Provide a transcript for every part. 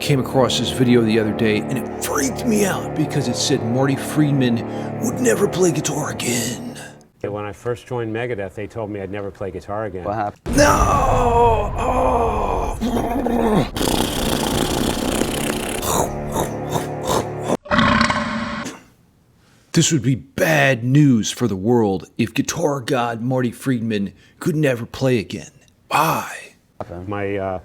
came across this video the other day and it freaked me out because it said Marty Friedman would never play guitar again. When I first joined Megadeth, they told me I'd never play guitar again. What happened? No! Oh! This would be bad news for the world if guitar god Marty Friedman could never play again. Why? My,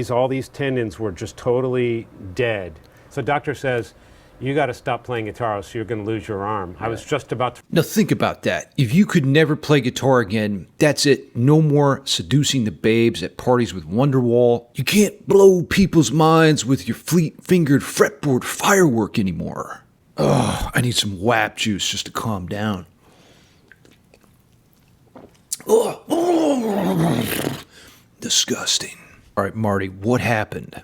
all these tendons were just totally dead. So the doctor says, you got to stop playing guitar, so you're going to lose your arm. I was just about to... Now think about that. If you could never play guitar again, that's it. No more seducing the babes at parties with Wonderwall. You can't blow people's minds with your fleet-fingered fretboard firework anymore. Ugh, I need some WAP juice just to calm down. Ugh. Disgusting. All right, Marty, what happened?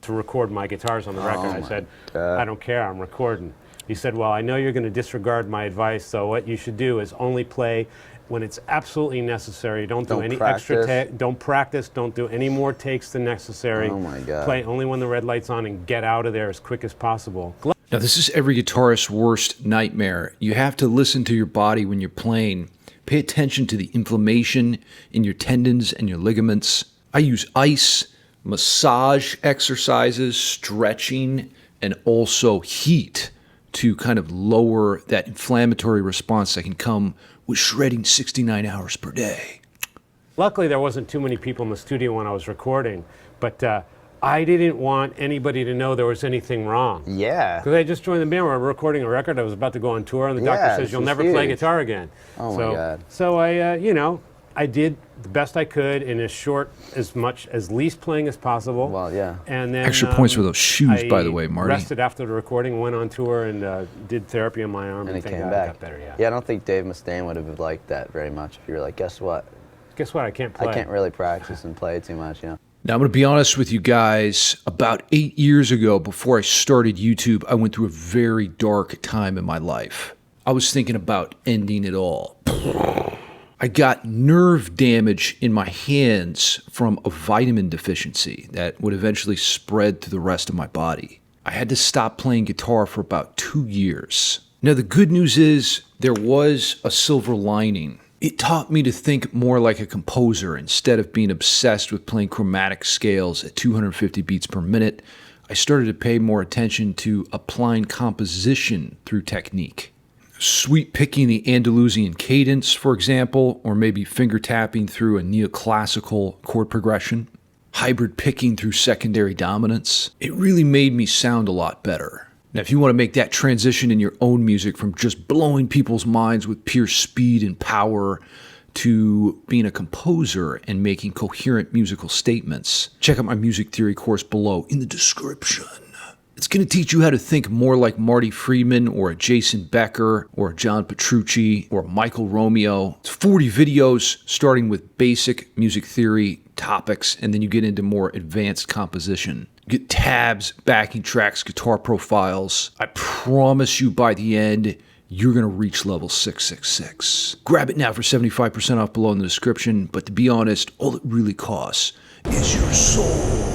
To record my guitars on the record. I said, I don't care, I'm recording. He said, well, I know you're going to disregard my advice, so what you should do is only play when it's absolutely necessary. Don't do any extra don't practice, don't do any more takes than necessary. Oh my God. Play only when the red light's on and get out of there as quick as possible. Now, this is every guitarist's worst nightmare. You have to listen to your body when you're playing. Pay attention to the inflammation in your tendons and your ligaments. I use ice, massage exercises, stretching, and also heat to kind of lower that inflammatory response that can come with shredding 69 hours per day. Luckily, there wasn't too many people in the studio when I was recording, but I didn't want anybody to know there was anything wrong. Yeah. Because I just joined the band, we were recording a record, I was about to go on tour, and the doctor says, you'll never play guitar again. Oh my God. So I, I did the best I could in as least playing as possible. Well, yeah. And then extra points for those shoes, by the way, Marty. I rested after the recording, went on tour, and did therapy on my arm, And and it thank came God back. I got better, yeah. Yeah, I don't think Dave Mustaine would have liked that very much if you were like, guess what? Guess what, I can't play. I can't really practice and play too much, Now, I'm going to be honest with you guys. About 8 years ago, before I started YouTube, I went through a very dark time in my life. I was thinking about ending it all. I got nerve damage in my hands from a vitamin deficiency that would eventually spread to the rest of my body. I had to stop playing guitar for about 2 years. Now, the good news is there was a silver lining. It taught me to think more like a composer instead of being obsessed with playing chromatic scales at 250 beats per minute. I started to pay more attention to applying composition through technique. Sweep picking the Andalusian cadence, for example, or maybe finger tapping through a neoclassical chord progression. Hybrid picking through secondary dominance. It really made me sound a lot better. Now, if you want to make that transition in your own music from just blowing people's minds with pure speed and power to being a composer and making coherent musical statements, check out my music theory course below in the description. It's going to teach you how to think more like Marty Friedman or a Jason Becker or a John Petrucci or Michael Romeo. It's 40 videos starting with basic music theory topics, and then you get into more advanced composition. You get tabs, backing tracks, guitar profiles. I promise you by the end, you're going to reach level 666. Grab it now for 75% off below in the description, but to be honest, all it really costs is your soul.